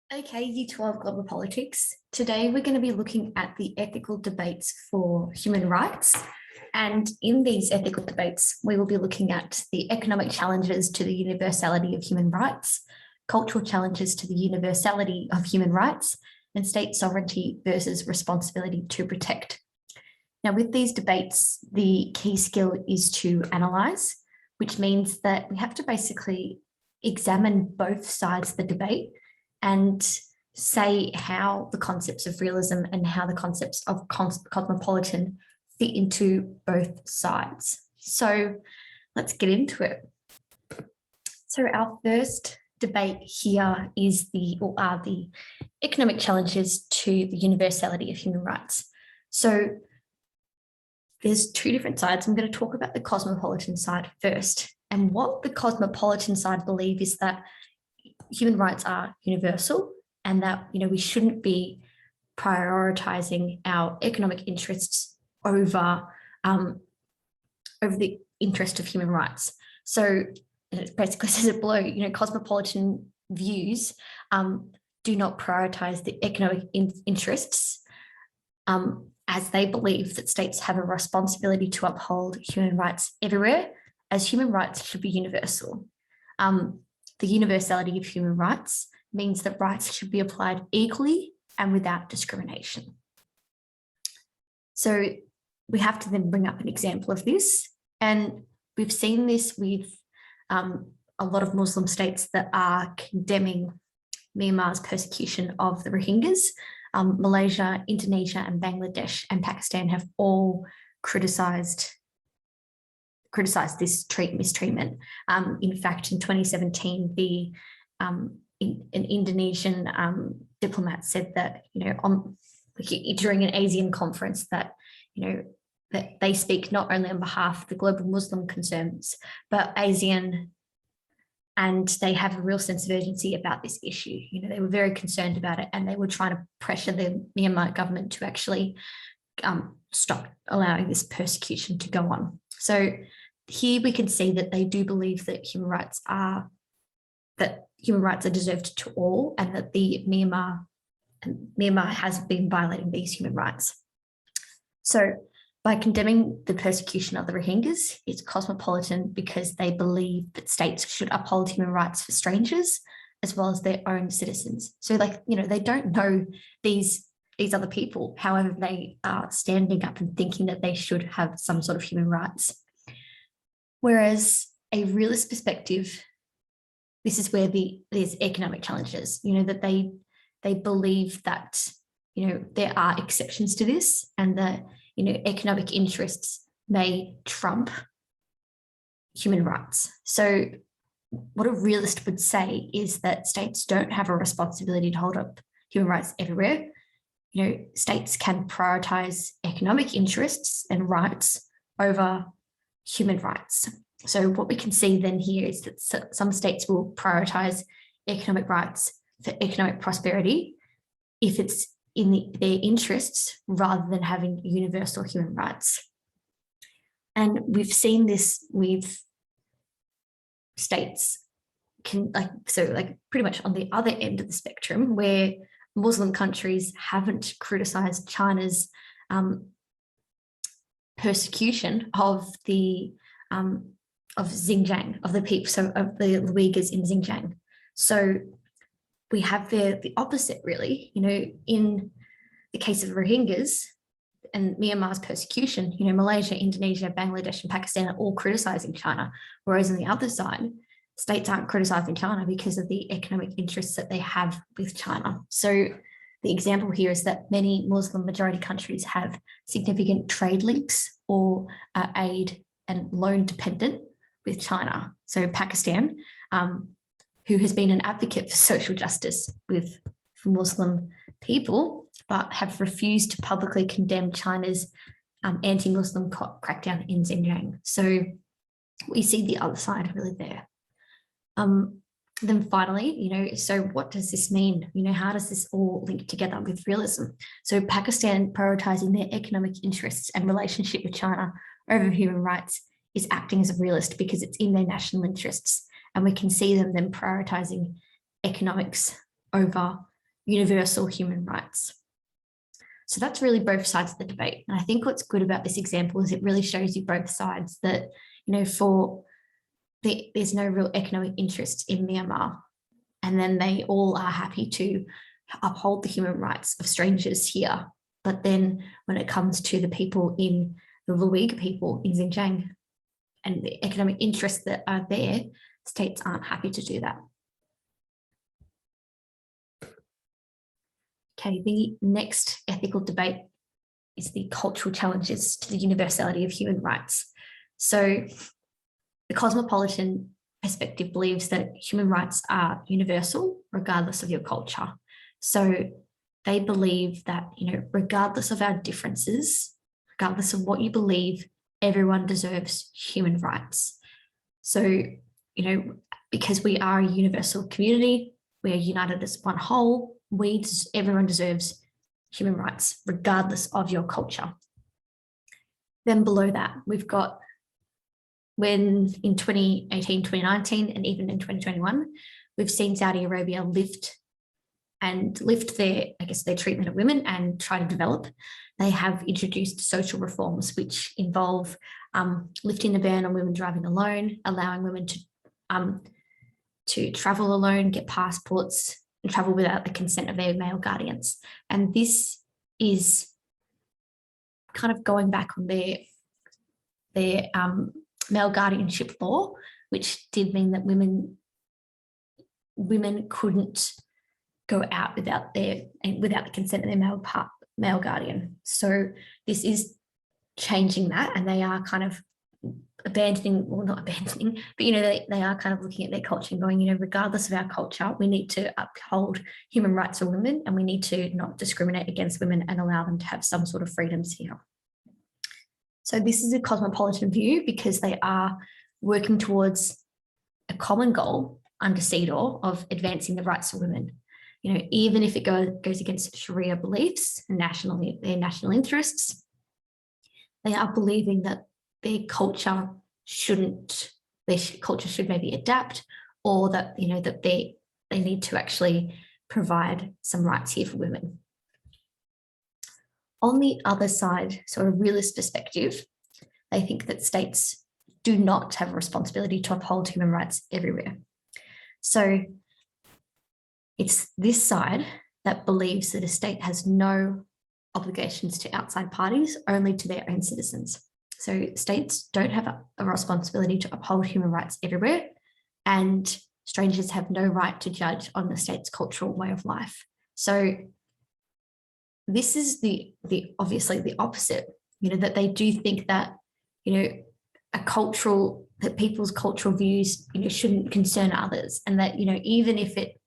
Okay, Year 12 Global Politics. Today we're going to be looking at the ethical debates for human rights. And in these ethical debates, we will be looking at the economic challenges to the universality of human rights, cultural challenges to the universality of human rights, and state sovereignty versus responsibility to protect. Now, with these debates, the key skill is to analyse, which means that we have to basically examine both sides of the debate and say how the concepts of realism and how the concepts of cosmopolitan fit into both sides. So let's get into it. So our first debate here is the economic challenges to the universality of human rights. So there's two different sides. I'm going to talk about the cosmopolitan side first. And what the cosmopolitan side believe is that human rights are universal and that we shouldn't be prioritizing our economic interests over the interest of human rights. So it basically says it below, cosmopolitan views do not prioritize the economic interests as they believe that states have a responsibility to uphold human rights everywhere, as human rights should be universal. The universality of human rights means that rights should be applied equally and without discrimination. So we have to then bring up an example of this. And we've seen this with a lot of Muslim states that are condemning Myanmar's persecution of the Rohingyas. Malaysia, Indonesia, and Bangladesh and Pakistan have all criticised this mistreatment. In fact, in 2017, an Indonesian diplomat said that during an ASEAN conference that that they speak not only on behalf of the global Muslim concerns but ASEAN, and they have a real sense of urgency about this issue. They were very concerned about it, and they were trying to pressure the Myanmar government to actually stop allowing this persecution to go on. So here we can see that they do believe that human rights are deserved to all, and that the Myanmar has been violating these human rights. So by condemning the persecution of the Rohingyas, it's cosmopolitan because they believe that states should uphold human rights for strangers as well as their own citizens. So they don't know these other people. However, they are standing up and thinking that they should have some sort of human rights. Whereas a realist perspective, this is where there's economic challenges, that they believe that, there are exceptions to this, and that, economic interests may trump human rights. So what a realist would say is that states don't have a responsibility to hold up human rights everywhere. States can prioritize economic interests and rights over human rights. So what we can see then here is that some states will prioritize economic rights for economic prosperity if it's in their interests rather than having universal human rights. And we've seen this with states pretty much on the other end of the spectrum, where Muslim countries haven't criticized China's persecution of the of Xinjiang, of the people, so of the Uyghurs in Xinjiang. So we have the opposite, really. In the case of Rohingyas and Myanmar's persecution, Malaysia, Indonesia, Bangladesh, and Pakistan are all criticizing China, whereas on the other side, states aren't criticizing China because of the economic interests that they have with China. So the example here is that many Muslim majority countries have significant trade links or aid and loan dependent with China. So Pakistan, who has been an advocate for social justice for Muslim people, but have refused to publicly condemn China's anti-Muslim crackdown in Xinjiang. So we see the other side really there. Then finally, so what does this mean? How does this all link together with realism? So Pakistan prioritizing their economic interests and relationship with China over human rights is acting as a realist because it's in their national interests. And we can see them then prioritizing economics over universal human rights. So that's really both sides of the debate. And I think what's good about this example is it really shows you both sides that, there's no real economic interest in Myanmar. And then they all are happy to uphold the human rights of strangers here. But then when it comes to the people in the Uyghur people in Xinjiang and the economic interests that are there, states aren't happy to do that. Okay, the next ethical debate is the cultural challenges to the universality of human rights. So the cosmopolitan perspective believes that human rights are universal regardless of your culture. So they believe that, regardless of our differences, regardless of what you believe, everyone deserves human rights. So, because we are a universal community, we are united as one whole, everyone deserves human rights regardless of your culture. Then below that, we've got when in 2018, 2019, and even in 2021, we've seen Saudi Arabia lift their treatment of women and try to develop. They have introduced social reforms which involve lifting the ban on women driving alone, allowing women to travel alone, get passports, and travel without the consent of their male guardians. And this is kind of going back on their male guardianship law, which did mean that women couldn't go out without the consent of their male guardian. So this is changing that, and they are kind of not abandoning, but they are kind of looking at their culture and going, regardless of our culture, we need to uphold human rights for women, and we need to not discriminate against women and allow them to have some sort of freedoms here. So this is a cosmopolitan view because they are working towards a common goal under CEDAW of advancing the rights of women. Even if it goes against Sharia beliefs and their national interests, they are believing that their culture should maybe adapt, or that that they need to actually provide some rights here for women. On the other side, sort of realist perspective, they think that states do not have a responsibility to uphold human rights everywhere. So it's this side that believes that a state has no obligations to outside parties, only to their own citizens. So states don't have a responsibility to uphold human rights everywhere, and strangers have no right to judge on the state's cultural way of life. So this is obviously the opposite, that they do think that, that people's cultural views, shouldn't concern others, and that, even if it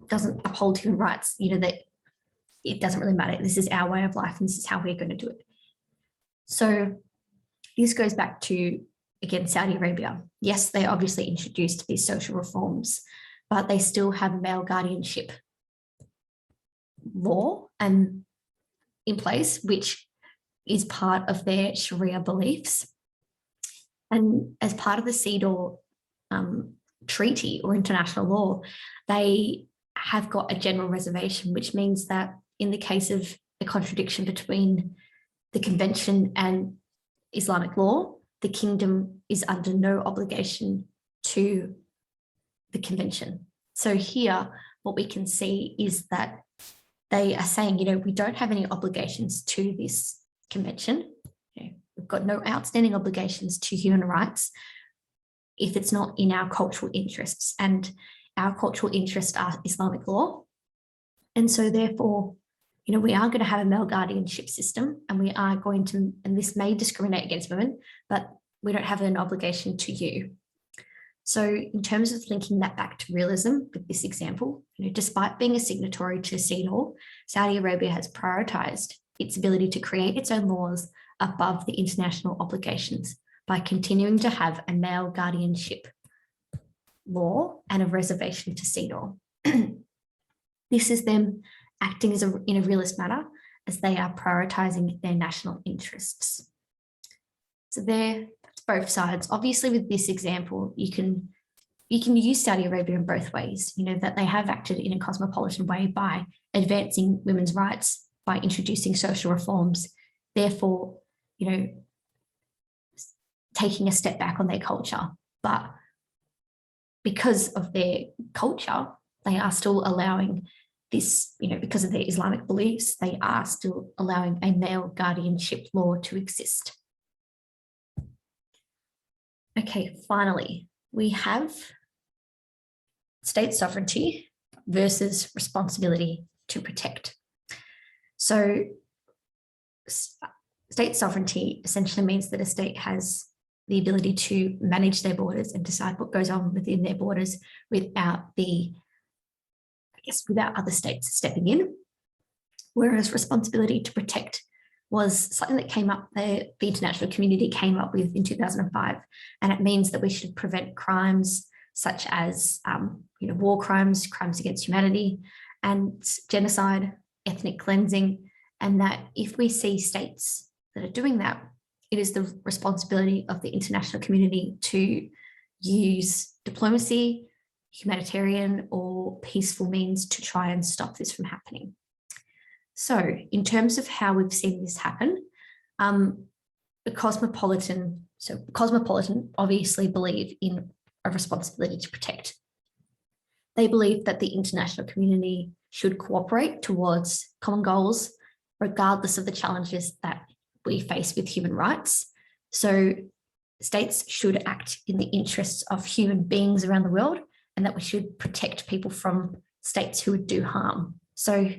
doesn't uphold human rights, that it doesn't really matter. This is our way of life, and this is how we're going to do it. So this goes back to, again, Saudi Arabia. Yes, they obviously introduced these social reforms, but they still have male guardianship law and in place, which is part of their Sharia beliefs. And as part of the CEDAW treaty or international law, they have got a general reservation, which means that in the case of a contradiction between the convention and Islamic law, the kingdom is under no obligation to the convention. So here, what we can see is that they are saying, we don't have any obligations to this convention. We've got no outstanding obligations to human rights if it's not in our cultural interests. And our cultural interests are Islamic law. And so therefore, we are going to have a male guardianship system, and we are going to, and this may discriminate against women, but we don't have an obligation to you. So in terms of linking that back to realism with this example, despite being a signatory to CEDAW, Saudi Arabia has prioritized its ability to create its own laws above the international obligations by continuing to have a male guardianship law and a reservation to CEDAW. This is them acting in a realist manner, as they are prioritizing their national interests. So that's both sides. Obviously, with this example, you can you can use Saudi Arabia in both ways, that they have acted in a cosmopolitan way by advancing women's rights, by introducing social reforms, therefore, taking a step back on their culture. But because of their culture, they are still allowing this, because of their Islamic beliefs, they are still allowing a male guardianship law to exist. Okay, finally, we have state sovereignty versus responsibility to protect. So state sovereignty essentially means that a state has the ability to manage their borders and decide what goes on within their borders without other states stepping in. Whereas responsibility to protect was something that came up, the international community came up with in 2005, and it means that we should prevent crimes such as war crimes, crimes against humanity, and genocide, ethnic cleansing, and that if we see states that are doing that, it is the responsibility of the international community to use diplomacy, humanitarian, or peaceful means to try and stop this from happening. So in terms of how we've seen this happen, the cosmopolitan obviously believe in a responsibility to protect. They believe that the international community should cooperate towards common goals, regardless of the challenges that we face with human rights. So states should act in the interests of human beings around the world, and that we should protect people from states who would do harm. So,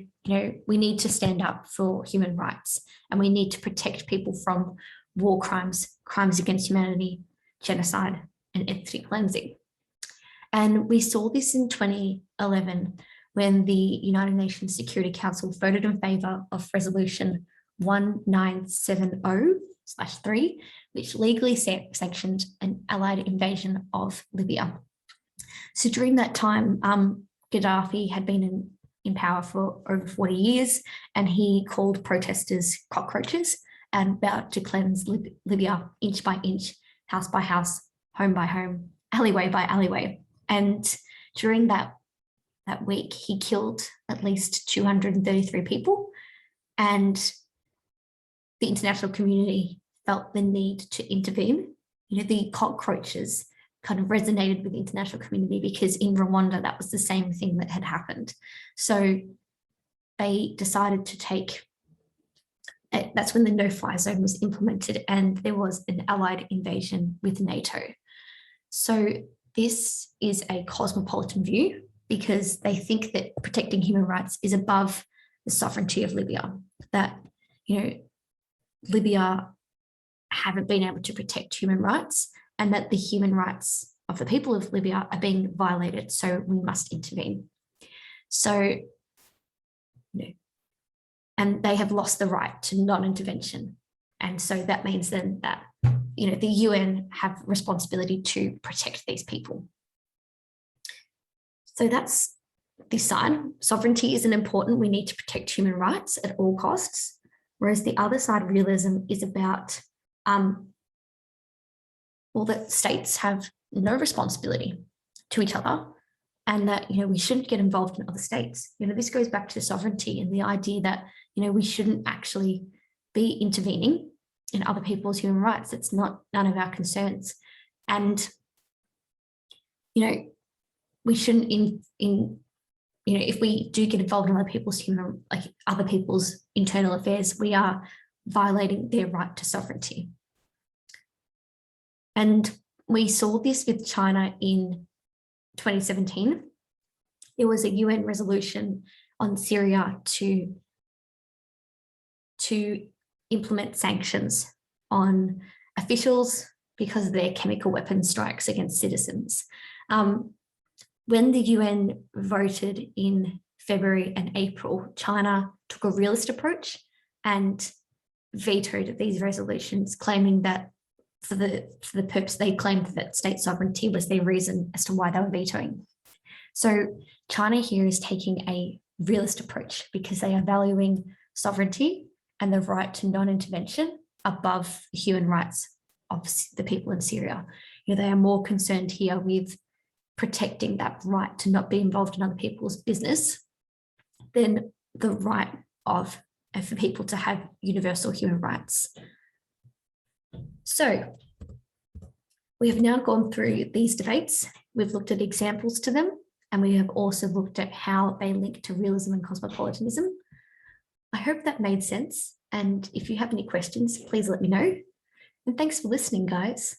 we need to stand up for human rights, and we need to protect people from war crimes, crimes against humanity, genocide, and ethnic cleansing. And we saw this in 2011 when the United Nations Security Council voted in favour of Resolution 1970/3, which legally sanctioned an allied invasion of Libya. So during that time, Gaddafi had been in power for over 40 years, and he called protesters cockroaches and vowed to cleanse Libya inch by inch, house by house, home by home, alleyway by alleyway. And during that week, he killed at least 233 people, and the international community felt the need to intervene. The cockroaches kind of resonated with the international community because in Rwanda, that was the same thing that had happened. So they decided to that's when the no-fly zone was implemented, and there was an allied invasion with NATO. So this is a cosmopolitan view because they think that protecting human rights is above the sovereignty of Libya, that, Libya haven't been able to protect human rights, and that the human rights of the people of Libya are being violated, so we must intervene. So, and they have lost the right to non-intervention. And so that means then that, the UN have responsibility to protect these people. So that's this side. Sovereignty isn't important. We need to protect human rights at all costs. Whereas the other side, realism, is about that states have no responsibility to each other, and that, we shouldn't get involved in other states. This goes back to sovereignty and the idea that, we shouldn't actually be intervening in other people's human rights. It's none of our concerns. And, we shouldn't if we do get involved in other people's internal affairs, we are violating their right to sovereignty. And we saw this with China in 2017. There was a UN resolution on Syria to implement sanctions on officials because of their chemical weapon strikes against citizens. When the UN voted in February and April, China took a realist approach and vetoed these resolutions, claiming that for the purpose, they claimed that state sovereignty was their reason as to why they were vetoing. So China here is taking a realist approach because they are valuing sovereignty and the right to non-intervention above the human rights of the people in Syria. They are more concerned here with protecting that right to not be involved in other people's business than the right of for people to have universal human rights. So we have now gone through these debates. We've looked at examples to them, and we have also looked at how they link to realism and cosmopolitanism. I hope that made sense. And if you have any questions, please let me know. And thanks for listening, guys.